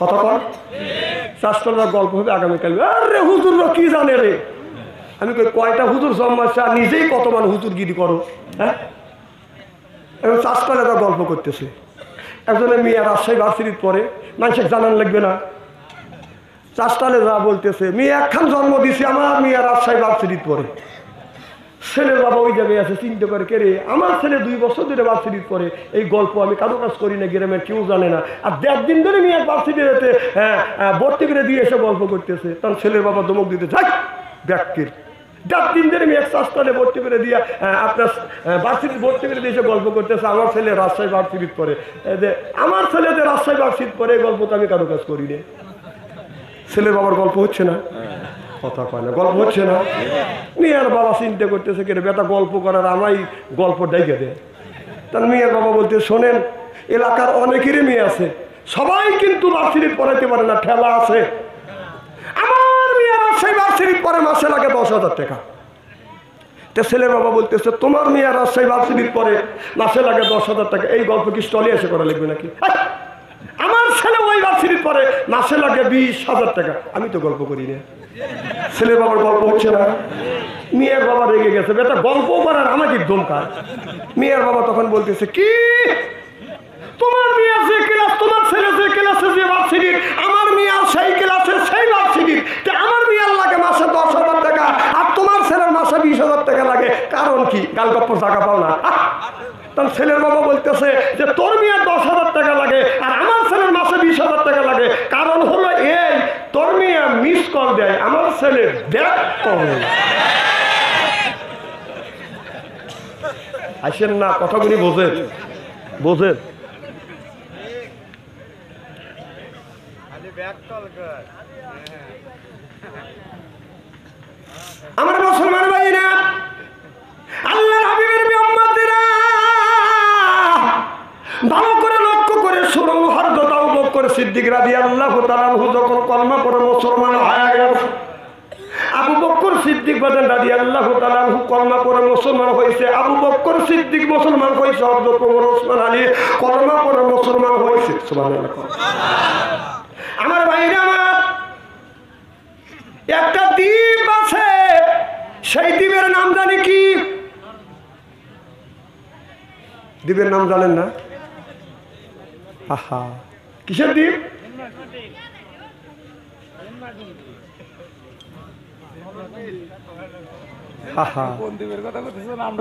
কথা কর চাষতলার গল্প হবে আগামীকাল। আরে হুজুররা কি জানে রে? আমি কই কয়টা হুজুর জন্মাচ্ছে আর নিজেই কত মান হুজুরগিরি করো। হ্যাঁ, এখন চাষতলার গল্প করতেছে। একজনের মেয়ে রাজশাহী ভার্সিটির পরে মানুষের জানান লাগবে না, চাষতলে যা বলতেছে মেয়ে একখান জন্ম দিছে, আমার মেয়ে রাজশাহী ভার্সিটির পরে। ছেলের বাবা ওই জায়গায় আছে, চিন্তা করে কে রে, আমার ছেলে 2 বছর ধরে ভার্সিটির পরে। এই গল্প আমি কারো কাজ করি না, গ্রামের কেউ জানে না। আর 1.5 দিন ধরে মেয়ে ভার্সিটিতে ভর্তি করে দিয়ে এসে গল্প করতেছে। তখন ছেলের বাবা ধমক দিতে চাই ব্যাক্তির 1.5 দিন ধরে মেয়ে চাষতলে ভর্তি করে দিয়া আপনার ভার্সিটি ভর্তি করে দিয়ে এসে গল্প করতেছে আমার ছেলে রাজশাহী ভার্সিটির পরে। আমার ছেলে যে রাজশাহী ভার্সিটির পরে, এই গল্প তো আমি কারো কাজ করি না। ছেলের বাবার গল্প হচ্ছে না, কথা কয় না, গল্প হচ্ছে না। মেয়ের বাবা চিন্তা করতেছে কে বেটা গল্প করার আমায় গল্প ডেকে দেয়। তার মেয়ের বাবা বলতে শোনেন, এলাকার অনেকেরই মেয়ে আছে, সবাই কিন্তু ভার্সিটি পড়াইতে পারে না, ঠেলা আছে। আমার মেয়ে রাজশাহী ভার্সিটি পরে মাসে লাগে 10,000 টাকা। তা ছেলের বাবা বলতেছে তোমার মেয়ে রাজশাহী ভার্সিটির পরে মাসে লাগে 10,000 টাকা, এই গল্প কি স্টলে এসে করা লাগবে নাকি? আমার ছেলে ওই ভার্সিটির পরে মাসে লাগে 20,000 টাকা, আমি তো গল্প করি না। ছেলের বাবার গল্প হচ্ছে না। মেয়ের বাবা রেগে গেছে, বেটা গল্প করার আমাকে ধমকায়। মেয়ের বাবা তখন বলতেছে কি, তোমার মেয়ে যে ক্লাস, তোমার ছেলে যে ক্লাসে যে ভার্সিটির, আমার মেয়ে সেই ক্লাসে সেই ভার্সিটির, আমার মেয়ের লাগে মাসে 10,000 টাকা আর তোমার ছেলের মাসে 20,000 টাকা লাগে, কারণ কি? গাল গপ্প জায়গা পাও না। তখন ছেলের বাবা বলতেছে যে তোর মেয়ের 10,000 টাকা লাগে আর আমার ছেলের মাসে 20,000 টাকা লাগে, কারণ হলো এই তোর মেয়ে মিস কল দেয়, আমার ছেলে ব্যাক কল। আসেন না, কথাগুলি বোঝেন বোঝেন। আমার মুসলমান ভাইরা, আল্লাহর হাবিবের উম্মতেরা, ভালো করে লক্ষ্য করে শুনুন। হযরত আবু বকর সিদ্দিক রাদিয়াল্লাহু তাআলা আনহু যখন কলমা পড়ে মুসলমান হয়ে গেল, আবু বকর সিদ্দিক রাদিয়াল্লাহু তাআলা আনহু কলমা পড়ে মুসলমান হয়েছে। আবু বকর সিদ্দিক মুসলমান হয়েছে, হযরত ওমর ওসমান আলী কলমা পড়ে মুসলমান হয়েছে। সুবহানাল্লাহ। আমার ভাইরা, আমার একটা দ্বীপ আছে, সেই দ্বীপের নাম জানি কি? দ্বীপের নাম জানেন না? আহা, কিসের দ্বীপ?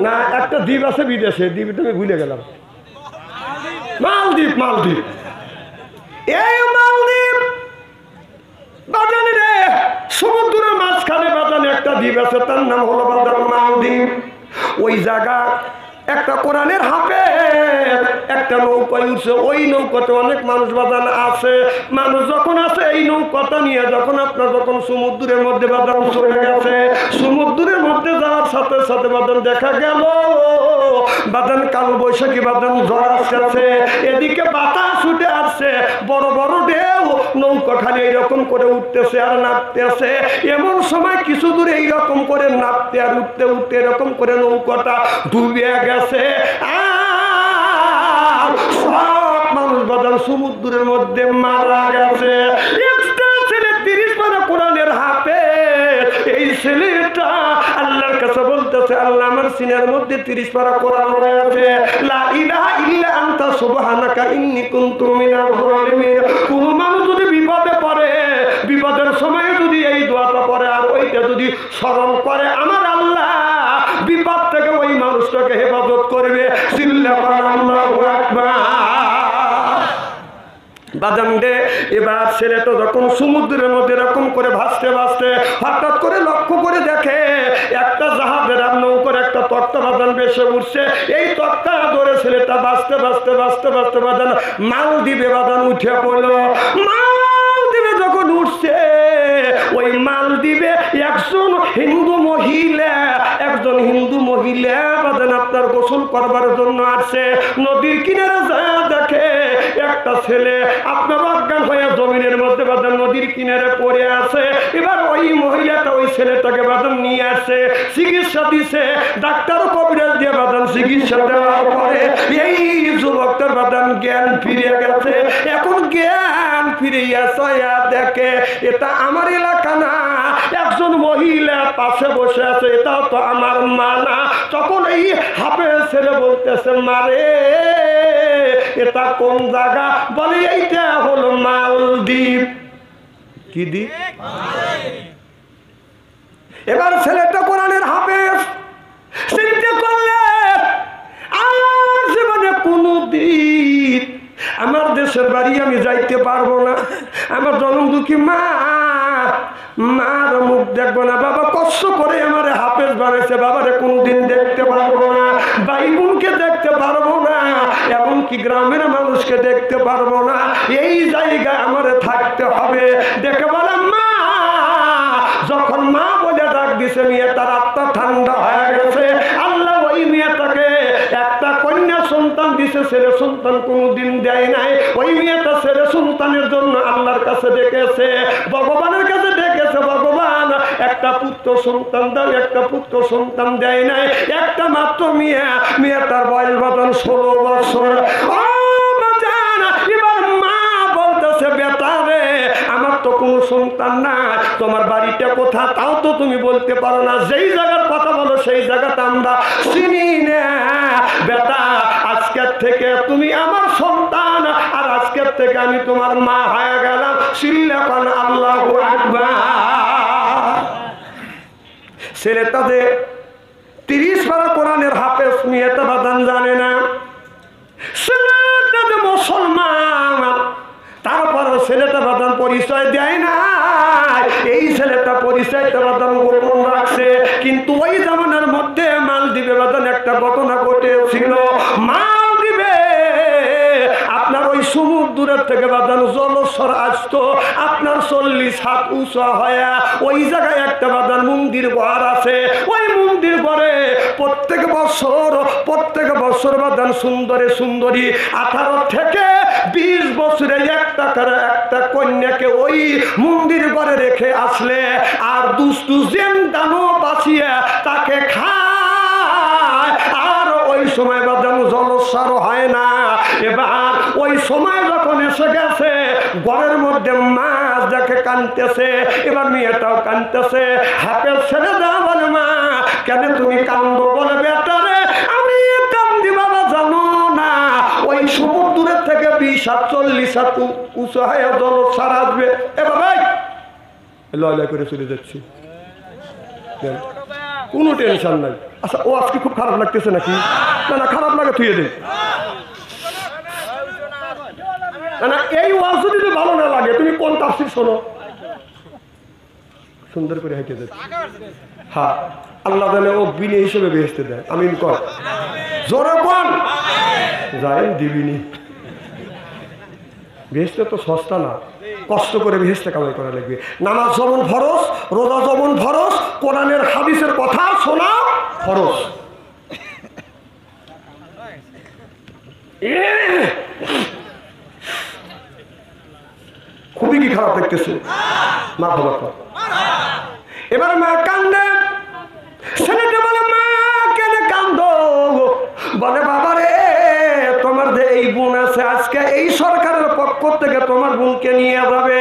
না, একটা দ্বীপ আছে বিদেশে, দ্বীপটা আমি ভুলে গেলাম। মালদ্বীপ। মালদ্বীপ, এই মালদ্বীপ বাজানে রে, সমুদ্রের মাঝখানে বাজানে একটা দ্বীপ আছে, তার নাম হলো বাজার মালদ্বীপ। ওই জায়গা একটা কোরআনের হাফেজ একটা নৌকায় উঠছে, ওই নৌকাতে অনেক মানুষ বাজান আছে। মানুষ যখন আছে এই নৌকাটা নিয়ে যখন আপনার যখন সমুদ্রের মধ্যে বাজান চলে গেছে, সমুদ্রের মধ্যে যাওয়ার সাথে সাথে বাজান দেখা গেল বাজান কাল বৈশাখী বাজান ঝড় আসছে, এদিকে বাতাস উঠে আসছে, বড় বড় ঢেউ, নৌকা খালি এইরকম করে উঠতেছে আর নামতেছে। এমন সময় কিছু দূরে এইরকম করে নামতে আর উঠতে উঠতে এরকম করে নৌকাটা ডুবে গেছে। সব মানুষ বাজান সমুদ্রের মধ্যে মারা গেছে। একটা ছেলে 30 পারা কোরআনের হাফেজ, এই ছেলেটা আল্লাহর কাছে বলতেছে আল্লাহ আমার সিনার মধ্যে 30 পারা কোরআন রয়েছে, লা ইলাহা ইল্লা আনতা সুবহানাকা ইন্নী কুনতু মিনাল যালিমিন। কোন মানুষ যদি বিপদে পড়ে, বিপদের সময় যদি এই দোয়াটা পড়ে আর ওইটা যদি স্মরণ করে, আমার আল্লাহ বিপদ থেকে ওই মানুষটাকে হেফাজত করবে। চিল্লাপার আল্লাহু আকবার। বাজান রে, এবার ছেলেটা যখন সমুদ্রের মধ্যে এরকম করে ভাসতে ভাসতে হঠাৎ করে লক্ষ্য করে দেখে একটা জাহাজের নৌকার একটা তক্তা বাজান বেশে উঠছে। এই তক্তা ধরে ছেলেটা ভাসতে ভাসতে ভাসতে ভাসতে বাজান মালদ্বীপে বাজান উঠে পড়ল। মালদ্বীপে যখন উঠছে, ওই মালদ্বীপে একজন হিন্দু মহিলা বাজান আপনার গোসল করবার জন্য আসছে। নদীর কিনারে যা দেখে একটা একটা ছেলে আপনার অজ্ঞান হয়ে জমিনের মধ্যে বাদান নদীর কিনারে পড়ে আছে। এবার ওই মহিলাটা ওই ছেলেটাকে বাদান নিয়ে আসে, চিকিৎসা দিছে, ডাক্তার কবিরাজ দিয়ে বাদান চিকিৎসা দেওয়ার পরে এই যুবকটার বাদান জ্ঞান ফিরে গেছে। এখন জ্ঞান ফিরে আসা দেখে এটা আমার এলাকা না, একজন মহিলা পাশে বসে আছে, এটাও তো আমার মা না। তখন এই হাফেজ ছেলে বলতেছে, মারে এটা কোন জায়গা? বলে এইটা হলো মালদ্বীপ। কি দ্বীপ? এবার ছেলেটা কোরআনের হাফেজ, চিন্তা করলে আর জীবনে কোনো দিন আমার দেশের বাড়ি আমি যাইতে পারবো না, আমার জনম দুঃখী মা, মার মুখ দেখবো না, বাবা কষ্ট করে আমার হাফেজ বানাইছে, বাবারে কোনদিন দেখতে পারবো না, ভাই বোনকে দেখতে পারবো না, এমনকি গ্রামের মানুষকে দেখতে পারবো না, এই জায়গায় আমার থাকতে হবে। দেখে বলে মা, যখন মা বলে ডাক দিছে মেয়েটার আত্মা ঠান্ডা হয়ে গেছে। আল্লাহ ওই মেয়েটাকে একটা কন্যা সন্তান দিছে, ছেলে সন্তান কোনোদিন দেয় নাই। ওই মেয়েটা ছেলে সন্তানের জন্য আল্লাহর কাছে ডেকেছে, ভগবানের কাছে ডেকেছে, ভগবান একটা পুত্র সন্তান দাও, একটা পুত্র সন্তান দেয় নাই, একটা মাত্র মেয়ে, মেয়েটার বয়স বাদন 16 বছর। এবার মা বলতেছে, বেটা রে আমার তো কোনো সন্তান না, তোমার বাড়িটা কোথা তাও তো তুমি বলতে পারো না, যেই জায়গার কথা বলো সেই জায়গাটা আমরা চিনি না। বেটা আজকের থেকে তুমি আমার সন্তান, আর আজকের থেকে আমি তোমার মা হয়ে গেলাম। সিল্লাকান আল্লাহু আকবার। ছেলেটা যে 30 পারা কোরআনের হাফেজ, মেয়েটা বাদান জানে না, ছেলেটা যে মুসলমান, তারপরও ছেলেটা বাদান পরিচয় দেয় না। এই ছেলেটা পরিচয়টা বাদান গোপন রাখছে। কিন্তু ওই জামানার মধ্যে মালদ্বীপে বাদান একটা ঘটনা ঘটেছিল। মালদ্বীপে আপনার ওই সমুদ্রের থেকে বাদান জলস্বর আসতো আপনার 40 হাত উঁচা হয়ে। ওই জায়গায় একটা বাদান মন্দির ঘর আছে। ওই মন্দির ঘরে প্রত্যেক বছর বাদান সুন্দরী সুন্দরী 18 থেকে 20 বছরে একটা কন্যাকে ওই মন্দির ঘরে রেখে আসলে আর দুষ্টু জেন দানো বাঁচিয়ে তাকে খায়। আর ওই সময় বাদাম জলস্বর হয় না। এবার ওই সময় যখন এসে গেছে, ঘরের মধ্যে মাছ দেখে কাঁদতেছে। এবার মেয়েটাও কাঁদতেছে। হাফেজ ছেড়ে দাও বলে, মা কেন তুমি কান্দো? বলে, বেটারে আমি কান্দি বাবা, জানো না ওই সমুদ্রের থেকে 20 হাত 40 হাত উঁচু হয়ে জলস্বর আসবে। এবার ভাই লয় করে চলে যাচ্ছি, কোনো টেনশন নাই। আচ্ছা, ও আজকে খুব খারাপ লাগতেছে নাকি? না না, খারাপ লাগে থুয়ে দে না। এই ওয়াজ যদি ভালো না লাগে, তুমি কোন তাফসীর শোনো, সুন্দর করে হেঁটে যাচ্ছে। হ্যাঁ, আল্লাহ জানে ও বিনে হিসেবে বেহেশতে দেয়। আমিন কর, জোরে কোন যায় দিবিনি। বেহেশতে তো সস্তা না, কষ্ট করে বেহেশতে কামাই করা লাগবে। নামাজ যেমন ফরজ, রোজা যেমন ফরজ, কোরআনের হাদিসের কথা শোনা ফরজ। খুবই কি খারাপ দেখতেছে? মা খবর কর। এবার মা কান্দে। ছেলেটা বলে, মা কেন কান্দো? বলে, বাবা রে তোমার যে এই বোন আছে, আজকে এই সরকারের পক্ষ থেকে তোমার বোনকে নিয়ে যাবে।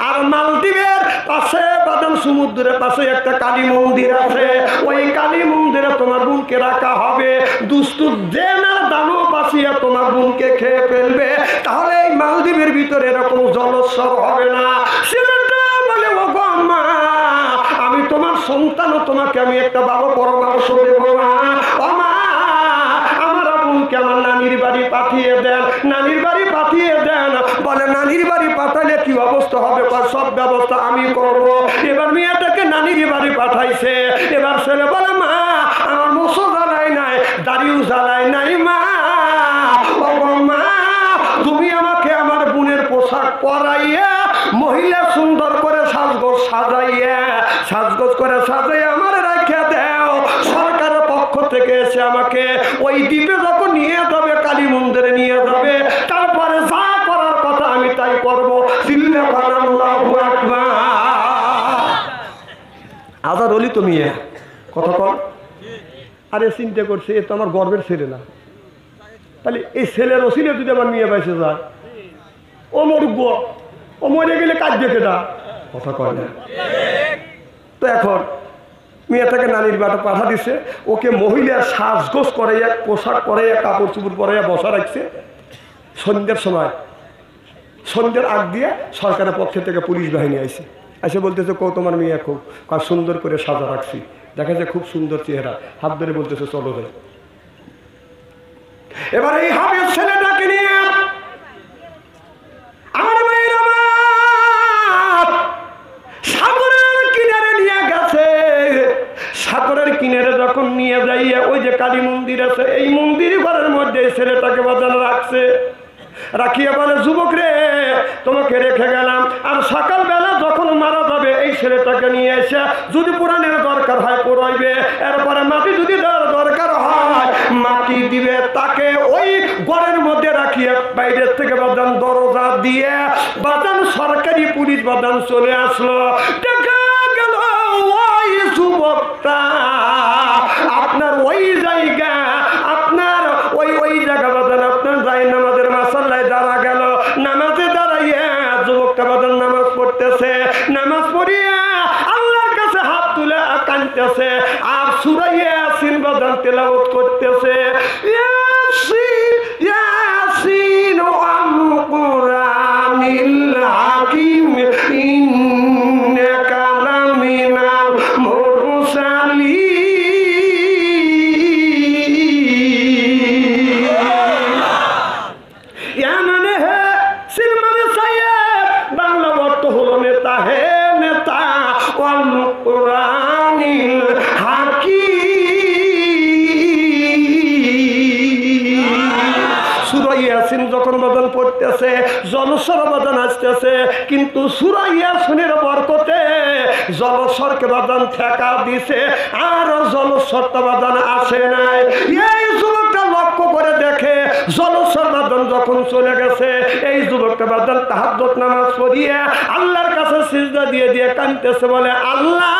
আর মালদ্বীপের পাশে বাদাম সমুদ্রের পাশে একটা কালী মন্দির আছে, ওই কালী মন্দিরে তোমার বোনকে রাখা হবে। দুষ্টু যে না দানো বাঁচিয়ে তোমার বোনকে খেয়ে ফেলবে, তাহলে এই মালদ্বীপের ভিতরে এরকম জলস্বর হবে না। ছেলেটা বলে, ও গো মা, আমি তোমার সন্তান, তোমাকে আমি একটা ভালো পরামর্শ দেব না। ও মা, আমার বোনকে আমার নানির বাড়ি পাঠিয়ে দেন, নানির বাড়ি পাঠিয়ে দেন। বলে, নানির বাড়ি পাঠালে কি অবস্থা হবে? সব ব্যবস্থা আমি করব। এবার মেয়েটাকে নানির বাড়ি পাঠাইছে। এবার ছেলে বলে, মা আমার মুসো জ্বালাই নাই, দাড়িও জ্বালাই নাই। মা, ও মা, তুমি আমাকে আমার বোনের পোশাক পরাইয়া, মহিলা সুন্দর করে সাজগোজ করে সাজাইয়া আমার রাখিয়া দাও। সরকারের পক্ষ থেকে এসে আমাকে ওই দ্বীপে যখন নিয়ে যাবে, কালী মন্দিরে নিয়ে যাবে, তারপরে যা করার করবো। চিল্লা বলেন আল্লাহু আকবার। আজাদ অলি তো মেয়ে কথা কর। আরে চিন্তা করছে এ তো আমার গর্বের ছেলে না, তাহলে এই ছেলের ওসিলে যদি আমার মেয়ে বাইসে যায়, ও মরুক, ও মরে গেলে কাজ দেখে না কথা কয় না। তো এখন মেয়েটাকে নানির বাটা পাঠা দিছে, ওকে মহিলার সাজগোজ করাইয়া, পোশাক পরাইয়া, কাপড় চুপড় পরাইয়া বসা রাখছে। সন্ধ্যের সময়, সন্ধ্যের আগ দিয়ে সরকারের পক্ষে থেকে পুলিশ বাহিনী আইছে, এসে বলতেছে কো তোমার মেয়ে খুব সুন্দর করে সাজা রাখছি, দেখা যায় খুব সুন্দর চেহারা, হাত ধরে বলতেছে চলো রে। এবার এই হাফেজ ছেলেটাকে নিয়ে আমার মেয়ের আমার সাগরের কিনারে নিয়ে গেছে। সাগরের কিনারে যখন নিয়ে যাইয়া ওই যে কালী মন্দির আছে, এই মন্দির ঘরের মধ্যে ছেলেটাকে বাজানো রাখছে। রাখিয়া বলে যুবক রে তোমাকে রেখে গেলাম, আর সকালবেলা যখন মারা যাবে এই ছেলেটাকে নিয়ে এসে যদি পুরাণের দরকার হয় পুরাইবে, এরপরে মাটি যদি দরকার হয় মাটি দিবে। তাকে ওই ঘরের মধ্যে রাখিয়া বাইরের থেকে বাদান দরজা দিয়ে বাদান সরকারি পুলিশ বাদান চলে আসলো। দেখা গেল ওই যুবকটা আপনার ওই জায়গা, আপনার ওই জায়গা বাদান আপনার যাই নামাজের মাসাল্লায় দাঁড়া গেল। নামাজে দাঁড়াইয়া যুবকটা বাদান নামাজ পড়তেছে, নামাজ পড়িয়া আল্লাহর কাছে হাত তুলে কাঁদতেছে, আর সূরা ইয়াসিন বাদান তেলাওয়াত করতেছে। ইয়াসিন ইয়াসিন ওয়াল কুরআনিল হাকিম ইন্নাকা লামিনাল মুরসালিন। যখন বাদান পড়তেছে জলস্বর বাদান আসতেছে, কিন্তু সূরা ইয়াসিনের বরকতে জলস্বরকে বাদান ঠেকা দিছে, আর জলস্বরটা বাদান আসে নাই। এই যুবকটা লক্ষ্য করে দেখে জলস্বর বাদান যখন চলে গেছে, এই যুবকটা বাদান তাহাজ্জুদ নামাজ পড়িয়ে আল্লাহর কাছে সিজদা দিয়ে দিয়ে কাঁদতেছে, বলে আল্লাহ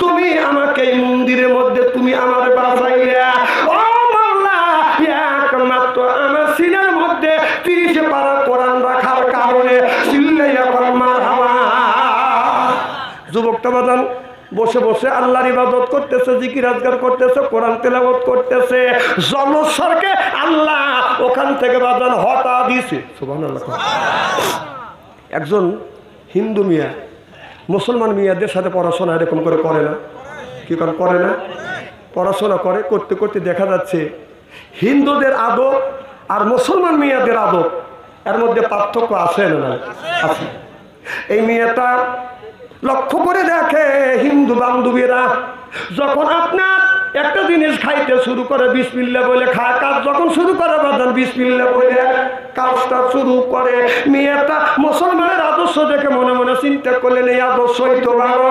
তুমি আমাকে এই মন্দিরের মধ্যে তুমি আমার বাঁচাইয়া, ও মাওলা একমাত্র আমার সিনার মধ্যে 30 পারা কোরআন রাখার কারণে চিল্লাইয়া মারহাবা। যুবকটা বাদান বসে বসে আল্লাহর ইবাদত করতেছে, জিকির আজকার করতেছে, কোরআন তেলাওয়াত করতেছে। জলস্বরকে আল্লাহ ওখান থেকে বাদান হটা দিয়েছে। সুবহানাল্লাহ। একজন হিন্দু মিয়া মুসলমান মিয়াদের সাথে পড়াশোনা এরকম করে করে না, কি করে না, পড়াশোনা করে, করতে করতে দেখা যাচ্ছে হিন্দুদের আদব আর মুসলমান মিয়াদের আদব এর মধ্যে পার্থক্য আছে না? আছে। এই মেয়েটা লক্ষ্য করে দেখে হিন্দু বান্ধবীরা যখন আপনার একটা জিনিস খাইতে শুরু করে বিসমিল্লাহ বলে খায়, কাজ যখন শুরু করে বাদান বিসমিল্লাহ বলে কাজটা শুরু করে। মেয়েটা মুসলমানের আদর্শ দেখে মনে মনে চিন্তা করলেন এই আদর্শই তো ভালো।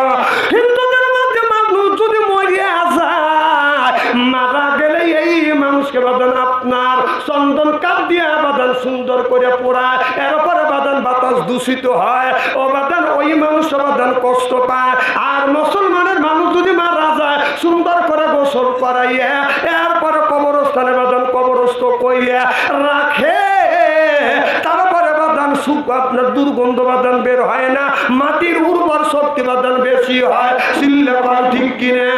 হিন্দুদের মধ্যে মানুষ যদি মরিয়া যায়, মারা গেলে এই মানুষকে বাদান আপনার চন্দন কাঠ দিয়ে বাদান সুন্দর করে পোড়ায়, এরপরে বাদান বাতাস দূষিত হয়, ও বাদান ওই মানুষ বাদান কষ্ট পায়। আর মুসলমানের মানুষ যদি মারা যায় সুন্দর করে গোসল করাইয়া এরপরে কবরস্থানে বাদান কবরস্থ কইয়া রাখে, তারপরে বাদান সুখ আপনার দুর্গন্ধ বাদান বের হয় না, মাটির উর্বর শক্তি বাদান বেশি হয়। চিল্লা ঠিক কিনা?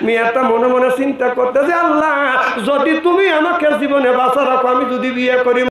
মেয়েটা মনে মনে চিন্তা করতে যে আল্লাহ যদি তুমি আমাকে জীবনে বাঁচা রাখো, আমি যদি বিয়ে করি